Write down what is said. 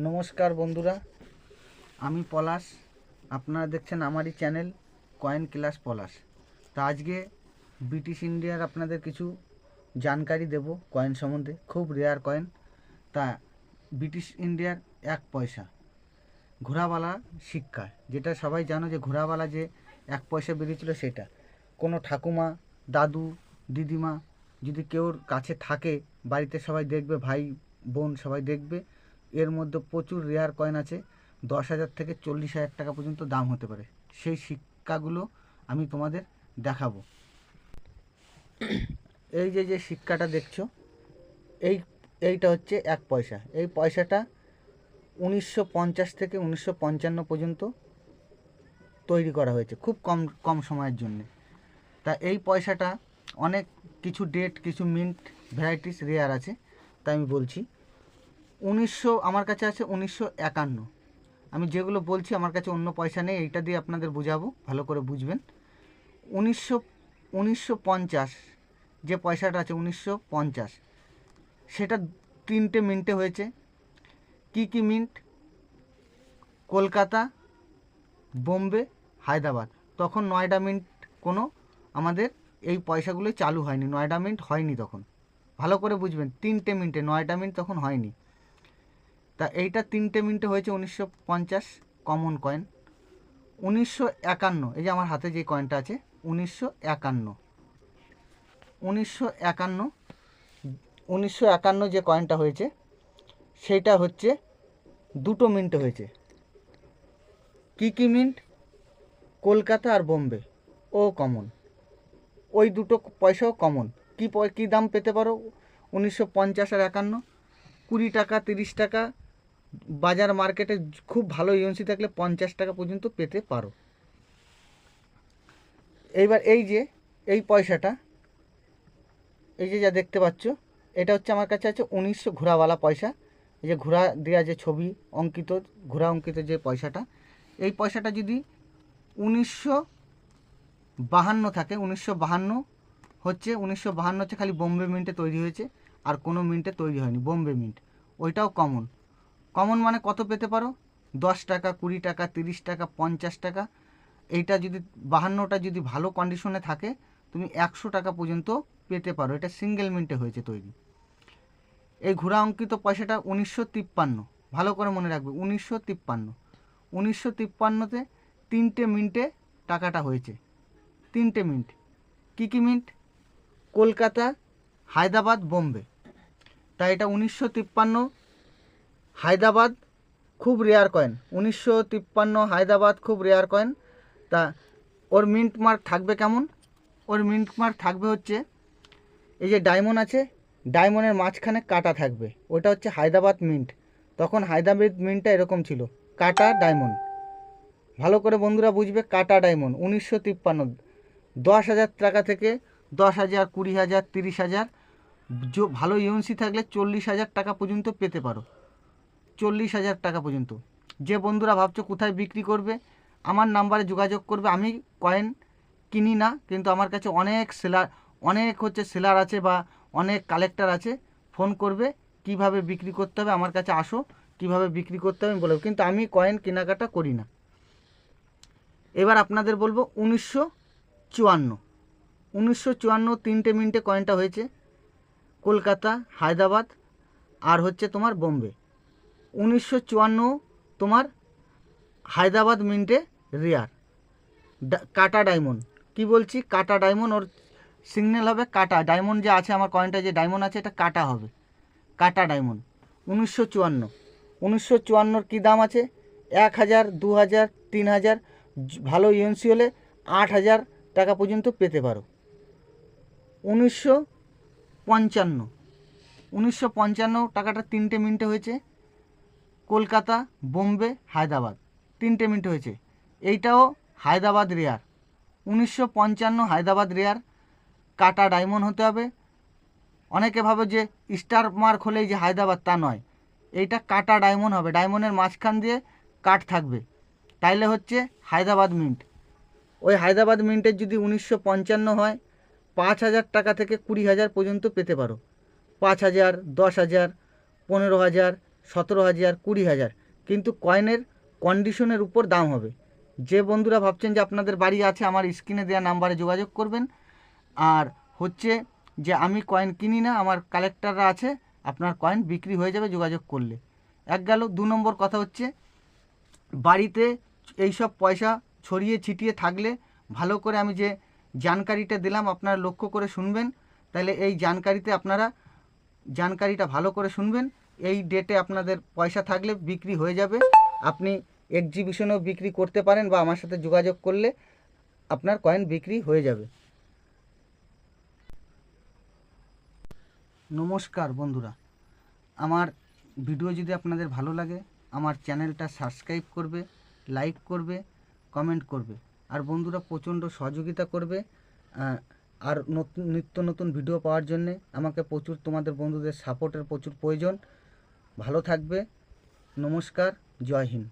নমস্কার বন্ধুরা, আমি পলাশ। আপনারা দেখছেন আমারই চ্যানেল কয়েন ক্লাস পলাশ। তা আজকে ব্রিটিশ ইন্ডিয়ার আপনাদের কিছু জানকারি দেব কয়েন সম্বন্ধে। খুব রেয়ার কয়েন। তা ব্রিটিশ ইন্ডিয়ার 1 পয়সা ঘোড়াওয়ালা সিক্কা, যেটা সবাই জানো যে ঘোড়াওয়ালা যে 1 পয়সা বেরিয়েছিল সেটা। কোনো ঠাকুমা, দাদু, দিদিমা যদি কেউর কাছে থাকে, বাড়িতে সবাই দেখবে, ভাই বোন সবাই দেখবে, এর মধ্যে প্রচুর রেয়ার কয়েন আছে। 10,000 থেকে 40,000 টাকা পর্যন্ত দাম হতে পারে। সেই সিক্কাগুলো আমি তোমাদের দেখাবো। এই যে সিক্কাটা দেখছো, এইটা হচ্ছে 1 পয়সা। এই পয়সাটা 1950 থেকে 1955 পর্যন্ত তৈরি করা হয়েছে, খুব কম কম সময়ের জন্যে। তা এই পয়সাটা অনেক কিছু ডেট, কিছু মিন্ট ভ্যারাইটিস রেয়ার আছে। তাই আমি বলছি আমার কাছে আছে 1951। আমি যেগুলো বলছি আমার কাছে অন্য পয়সা নেই, এইটা দিয়ে আপনাদের বোঝাবো, ভালো করে বুঝবেন। 1950 যে পয়সাটা আছে 1950, সেটা 3টে মিন্টে হয়েছে। কি মিন্ট? কলকাতা, বোম্বে, হায়দ্রাবাদ। তখন নয়ডা মিন্ট কোনো আমাদের এই পয়সাগুলো চালু হয়নি, নয়ডা মিন্ট হয়নি তখন। ভালো করে বুঝবেন, 3টে মিন্টে, নয়ডা মিন্ট তখন হয়নি। তা এইটা 3টে মিন্টে হয়েছে 1950 কমন কয়েন। 1951, এই যে আমার হাতে যে কয়েনটা আছে 1951, 1951, 1951 যে কয়েনটা হয়েছে সেইটা হচ্ছে 2টো মিন্টে হয়েছে। কি মিন্ট? কলকাতা আর বোম্বে ও কমন। ওই দুটো পয়সাও কমন। কি দাম পেতে পারো 1950 আর 51? 20 টাকা, 30 টাকা। বাজার মার্কেটে খুব ভালো ইউএনসি থাকলে 50 টাকা পর্যন্ত পেতে পারো। এইবার এই পয়সাটা, এই যে যা দেখতে পাচ্ছ, এটা হচ্ছে আমার কাছে আছে 1900 ঘোড়াওয়ালা পয়সা। এই যে ঘোড়া দেওয়া যে ছবি অঙ্কিত, ঘোড়া অঙ্কিত যে পয়সাটা, এই পয়সাটা যদি 1952 থাকে, 1952 হচ্ছে খালি বোম্বে মিন্টে তৈরি হয়েছে, আর কোনো মিন্টে তৈরি হয়নি, বোম্বে মিন্ট। ওইটাও কমন। কমন মানে কত পেতে পারো? 10 টাকা, 20 টাকা, 30 টাকা, 50 টাকা। এইটা যদি 52টা যদি ভালো কন্ডিশনে থাকে, তুমি 100 টাকা পর্যন্ত পেতে পারো। এটা সিঙ্গেল মিন্টে হয়েছে তৈরি। এই ঘোড়া অঙ্কিত পয়সাটা 1953, ভালো করে মনে রাখবে, 1953। 1953তে 3টে মিন্টে টাকাটা হয়েছে। 3টে মিন্ট। কি মিন্ট? কলকাতা, হায়দ্রাবাদ, বোম্বে। তাই এটা 1953 হায়দ্রাবাদ, খুব রেয়ার কয়েন। 1953 হায়দ্রাবাদ, খুব রেয়ার কয়েন। তা ওর মিন্ট মার্ক থাকবে কেমন? ওর মিন্ট মার্ক থাকবে হচ্ছে, এই যে ডায়মন্ড আছে, ডায়মন্ডের মাঝখানে কাটা থাকবে, ওটা হচ্ছে হায়দ্রাবাদ মিন্ট। তখন হায়দ্রাবাদ মিন্টটা এরকম ছিল, কাটা ডায়মন্ড। ভালো করে বন্ধুরা বুঝবে, কাটা ডায়মন্ড। 1953, 10,000 টাকা থেকে 10,000, 20,000, 30,000, ভালো ইউএনসি থাকলে 40,000 টাকা পর্যন্ত পেতে পারো। 40,000 টাকা পর্যন্ত। যে বন্ধুরা ভাবছো কোথায় বিক্রি করবে, আমার নাম্বারে যোগাযোগ করবে। আমি কয়েন কিনি না, কিন্তু আমার কাছে অনেক সেলার আছে বা অনেক কালেক্টর আছে। ফোন করবে, কিভাবে বিক্রি করতে হবে, আমার কাছে আসো, কিভাবে বিক্রি করতে হবে আমি বলবো, কিন্তু আমি কয়েন কেনাকাটা করি না। এবার আপনাদের বলবো 1954। 1954 3টে মিন্টে কয়েনটা হয়েছে। কলকাতা, হায়দ্রাবাদ আর হচ্ছে তোমার বোম্বে। 1954 তোমার হায়দ্রাবাদ মিন্টে রেয়ার, কাটা ডায়মন্ড। কি বলছি? কাটা ডায়মন্ড। ওর সিগন্যাল হবে কাটা ডায়মন্ড। যে আছে আমার কয়েনটা, যে ডায়মন্ড আছে, এটা কাটা হবে, কাটা ডায়মন্ড। 1954। 1954 কী দাম আছে? 1,000, 2,000, 3,000, ভালো ইউএনসি হলে 8,000 টাকা পর্যন্ত পেতে পারো। 1955, 1955 টাকাটা 3টে মিন্টে হয়েছে। কলকাতা, বোম্বে, হায়দ্রাবাদ, 3টে মিন্টে হয়েছে। এইটাও হায়দ্রাবাদ রেয়ার। 1955 হায়দ্রাবাদ রেয়ার, কাটা ডায়মন্ড হতে হবে। অনেকে ভাবে যে স্টার মার্ক হলেই যে হায়দ্রাবাদ, তা নয়। এইটা কাটা ডায়মন্ড হবে, ডায়মন্ডের মাঝখান দিয়ে কাট থাকবে, তাইলে হচ্ছে হায়দ্রাবাদ মিন্ট। ওই হায়দ্রাবাদ মিন্টের যদি 1955 হয়, 5,000 টাকা থেকে 20,000 পর্যন্ত পেতে পারো। 5,000, 10,000, 15,000, 17,000, 20,000, কিন্তু কয়েনের কন্ডিশনের উপর দাম হবে। যে বন্ধুরা ভাবছেন যে আপনাদের বাড়ি আছে, আমার স্ক্রিনে দেওয়া নাম্বারে যোগাযোগ করবেন। আর হচ্ছে যে আমি কয়েন কিনি না, আমার কালেক্টররা আছে, আপনার কয়েন বিক্রি হয়ে যাবে যোগাযোগ করলে। এক গেল। 2 নম্বর কথা হচ্ছে, বাড়িতে এইসব পয়সা ছড়িয়ে ছিটিয়ে থাকলে ভালো করে আমি যে জানকারিটা দিলাম আপনারা লক্ষ্য করে শুনবেন। তাহলে এই জানকারিটা ভালো করে শুনবেন। এই ডেটে আপনাদের পয়সা থাকলে বিক্রি হয়ে যাবে। আপনি এক্সিবিশনেও বিক্রি করতে পারেন বা আমার সাথে যোগাযোগ করলে আপনার কয়েন বিক্রি হয়ে যাবে। নমস্কার বন্ধুরা, আমার ভিডিও যদি আপনাদের ভালো লাগে আমার চ্যানেলটা সাবস্ক্রাইব করবে, লাইক করবে, কমেন্ট করবে। আর বন্ধুরা প্রচণ্ড সহযোগিতা করবে। আর নিত্য নতুন ভিডিও পাওয়ার জন্যে আমাকে প্রচুর, তোমাদের বন্ধুদের সাপোর্টের প্রচুর প্রয়োজন। ভালো থাকবে। নমস্কার, জয় হিন্দ।